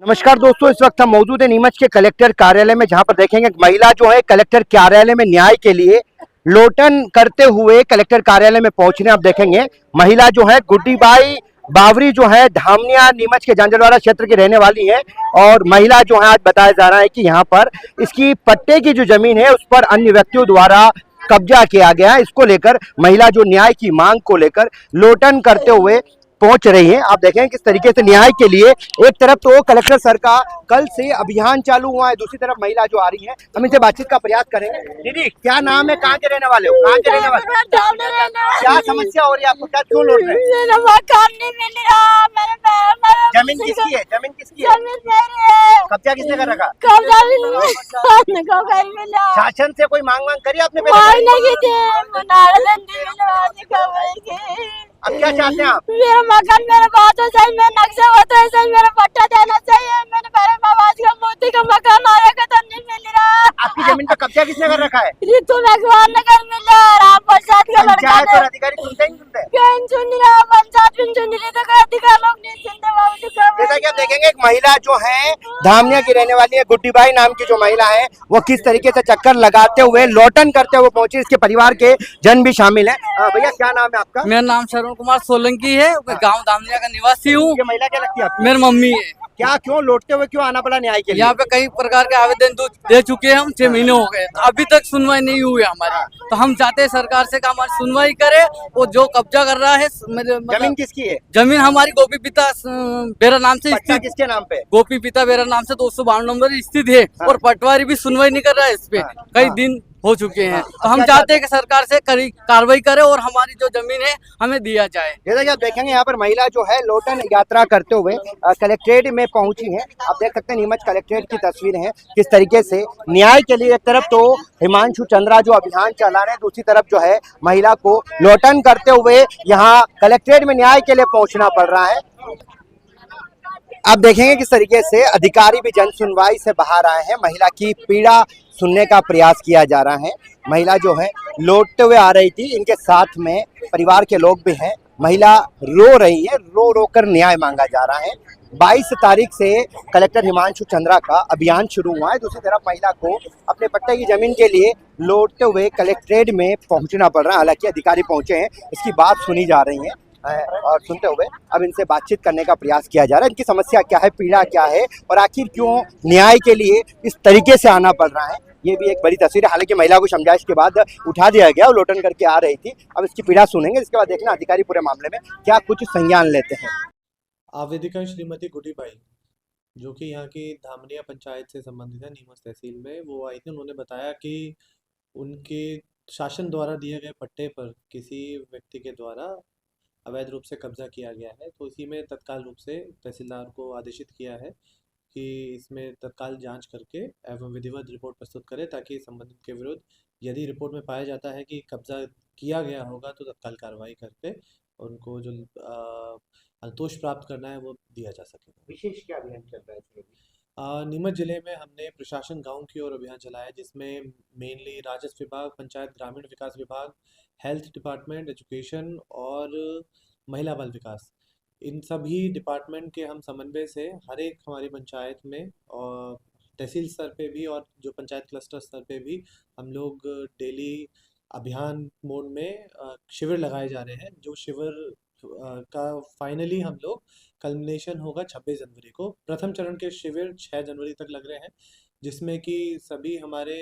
नमस्कार दोस्तों, इस वक्त हम मौजूद है नीमच के कलेक्टर कार्यालय में, जहां पर देखेंगे महिला जो है कलेक्टर कार्यालय में न्याय के लिए लोटन करते हुए कलेक्टर कार्यालय में पहुंचने आप देखेंगे। महिला जो है गुड्डी बाई बावरी जो है धामनिया नीमच के झांझरवाड़ा क्षेत्र की रहने वाली है। और महिला जो है आज बताया जा रहा है कि यहाँ पर इसकी पट्टे की जो जमीन है उस पर अन्य व्यक्तियों द्वारा कब्जा किया गया है। इसको लेकर महिला जो न्याय की मांग को लेकर लोटन करते हुए पहुंच रही है। आप देखें किस तरीके से न्याय के लिए एक तरफ तो कलेक्टर सर का कल से अभियान चालू हुआ है, दूसरी तरफ महिला जो आ रही है, हम इनसे बातचीत का प्रयास करेंगे। दीदी क्या नाम है, कहाँ के रहने वाले हो, कहाँ के रहने वाले, क्या समस्या हो रही है आपको, क्या क्यों लौट रहे हैं? मेरा मकान नहीं मिल रहा, जमीन किसकी है, जमीन किसकी है, जमीन मेरी है। कब्जा किसने कर रखा? कब्जा भी मिला। शासन से कोई मांग वांग करी आपने? मांग नहीं की थी, अब क्या चाहते हैं आप? मेरा मकान मेरा बात हो सही, मेरा नक्शा होता है सही, मेरा पट्टा देना चाहिए। मैंने मेरे बाबाज का मोती का मकान आएगा तो नहीं मिल रहा। आपकी जमीन पर कब्जा किसने कर रखा है? रितु भगवान नगर मिला, राम प्रसाद का लड़का पंचायत और अधिकारी सुनते ही नहीं सुनते? कहीं सुन रहा, पंचायत भी सुन रही, तो अधिकार लोग नहीं सुनते। जैसा कि आप देखेंगे एक महिला जो है धामनिया की रहने वाली है, गुड्डीबाई नाम की जो महिला है, वो किस तरीके से चक्कर लगाते हुए लोटन करते हुए पहुंची। इसके परिवार के जन भी शामिल है। भैया क्या नाम है आपका? मेरा नाम श्रवण कुमार सोलंकी है, गांव धामनिया का निवासी हूँ। ये महिला क्या लगती है आपकी? मेरी मम्मी है। क्या क्यों लौटते हुए क्यों आना पड़ा न्याय के लिए? यहाँ पे कई प्रकार के आवेदन दे चुके हैं हम, 6 महीने हो गए, अभी तक सुनवाई नहीं हुई है हमारी। तो हम चाहते हैं सरकार से कि हमारी सुनवाई करे। वो जो कब्जा कर रहा है जमीन किसकी है? जमीन हमारी गोपी पिता बेरा नाम से पट्टा स्थित, किसके नाम पे? गोपी पिता बेरा नाम से 252 नंबर स्थित है। और पटवारी भी सुनवाई नहीं कर रहा है इस पे, कई दिन हो चुके हैं। तो हम चाहते हैं कि सरकार से कार्रवाई करे और हमारी जो जमीन है हमें दिया जाए। जैसा कि आप देखेंगे यहाँ पर महिला जो है लोटन यात्रा करते हुए कलेक्ट्रेट में पहुंची है। आप देख सकते हैं नीमच कलेक्ट्रेट की तस्वीर है, किस तरीके से न्याय के लिए एक तरफ तो हिमांशु चंद्रा जो अभियान चला रहे हैं, दूसरी तरफ जो है महिला को लोटन करते हुए यहाँ कलेक्ट्रेट में न्याय के लिए पहुंचना पड़ रहा है। आप देखेंगे किस तरीके से अधिकारी भी जन सुनवाई से बाहर आए हैं, महिला की पीड़ा सुनने का प्रयास किया जा रहा है। महिला जो है लौटते हुए आ रही थी, इनके साथ में परिवार के लोग भी हैं। महिला रो रही है, रो रो कर न्याय मांगा जा रहा है। 22 तारीख से कलेक्टर हिमांशु चंद्रा का अभियान शुरू हुआ है। दूसरी तरफ महिला को अपने पट्टे की जमीन के लिए लौटते हुए कलेक्ट्रेट में पहुंचना पड़ रहा है। हालांकि अधिकारी पहुंचे हैं, इसकी बात सुनी जा रही है और सुनते हुए अब इनसे बातचीत करने का प्रयास किया जा रहा है। इनकी समस्या क्या है, पीड़ा क्या है और आखिर क्यों न्याय के लिए इस तरीके से आना पड़ रहा है, ये भी एक बड़ी तस्वीर है। हालांकि महिला को समझाइश के बाद उठा दिया गया, वो लोटन करके आ रही थी। अब इसकी पीड़ा सुनेंगे, इसके बाद देखना अधिकारी पूरे मामले में क्या कुछ संज्ञान लेते हैं। आवेदिका श्रीमती गुड्डीबाई, जो कि यहाँ की धामनिया पंचायत से संबंधित है, नीमच तहसील में, वो आई थी। उन्होंने बताया कि उनके शासन द्वारा दिए गए पट्टे पर किसी व्यक्ति के द्वारा अवैध रूप से कब्जा किया गया है। तो इसी में तत्काल रूप से तहसीलदार को आदेशित किया है कि इसमें तत्काल जांच करके एवं विधिवत रिपोर्ट प्रस्तुत करें, ताकि संबंधित के विरुद्ध यदि रिपोर्ट में पाया जाता है कि कब्जा किया गया होगा तो तत्काल कार्रवाई करके उनको जो संतोष प्राप्त करना है वो दिया जा सके। विशेष क्या अभियान चल रहा है? नीमच जिले में हमने प्रशासन गांव की ओर अभियान चलाया, जिसमें मेनली राजस्व विभाग, पंचायत ग्रामीण विकास विभाग, हेल्थ डिपार्टमेंट, एजुकेशन और महिला बाल विकास, इन सभी डिपार्टमेंट के हम समन्वय से हर एक हमारी पंचायत में और तहसील स्तर पे भी और जो पंचायत क्लस्टर स्तर पे भी हम लोग डेली अभियान मोड में शिविर लगाए जा रहे हैं। जो शिविर का फाइनली हम लोग कल्मिनेशन होगा 26 जनवरी को। प्रथम चरण के शिविर 6 जनवरी तक लग रहे हैं, जिसमें कि सभी हमारे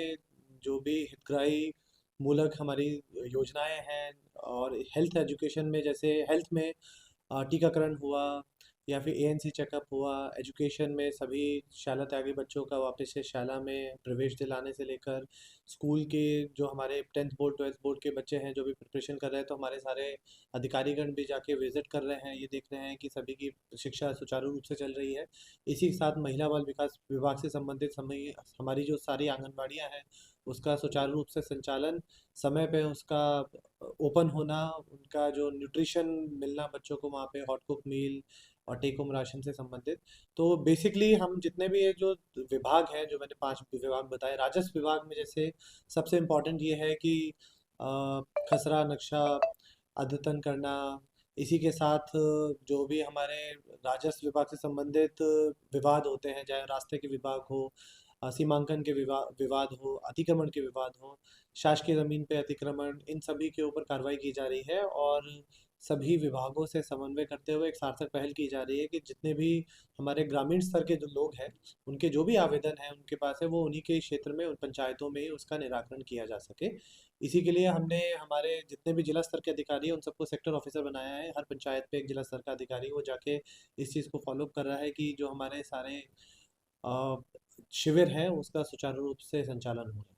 जो भी हितग्राही मूलक हमारी योजनाएं हैं और हेल्थ एजुकेशन में, जैसे हेल्थ में टीकाकरण हुआ या फिर एएनसी चेकअप हुआ, एजुकेशन में सभी शाला त्यागी बच्चों का वापस से शाला में प्रवेश दिलाने से लेकर स्कूल के जो हमारे 10th बोर्ड 12th बोर्ड के बच्चे हैं जो भी प्रिपरेशन कर रहे हैं, तो हमारे सारे अधिकारीगण भी जाके विजिट कर रहे हैं, ये देख रहे हैं कि सभी की शिक्षा सुचारू रूप से चल रही है। इसी के साथ महिला बाल विकास विभाग से संबंधित हमारी जो सारी आंगनबाड़ियाँ हैं उसका सुचारू रूप से संचालन, समय पे उसका ओपन होना, उनका जो न्यूट्रिशन मिलना बच्चों को वहाँ पे हॉट कुक मील और टेक होम राशन से संबंधित। तो बेसिकली हम जितने भी ये जो विभाग हैं, जो मैंने 5 विभाग बताए, राजस्व विभाग में जैसे सबसे इम्पोर्टेंट ये है कि खसरा नक्शा अद्यतन करना, इसी के साथ जो भी हमारे राजस्व विभाग से संबंधित विवाद होते हैं, चाहे रास्ते के विभाग हो, सीमांकन के विवाद हो, अतिक्रमण के विवाद हो, शासकीय ज़मीन पे अतिक्रमण, इन सभी के ऊपर कार्रवाई की जा रही है और सभी विभागों से समन्वय करते हुए एक सार्थक पहल की जा रही है कि जितने भी हमारे ग्रामीण स्तर के जो लोग हैं, उनके जो भी आवेदन हैं उनके पास है, वो उन्हीं के क्षेत्र में, उन पंचायतों में ही उसका निराकरण किया जा सके। इसी के लिए हमने हमारे जितने भी जिला स्तर के अधिकारी हैं उन सबको सेक्टर ऑफिसर बनाया है। हर पंचायत पे एक जिला स्तर का अधिकारी वो जाके इस चीज़ को फॉलो कर रहा है कि जो हमारे सारे शिविर हैं उसका सुचारू रूप से संचालन हो रहा है।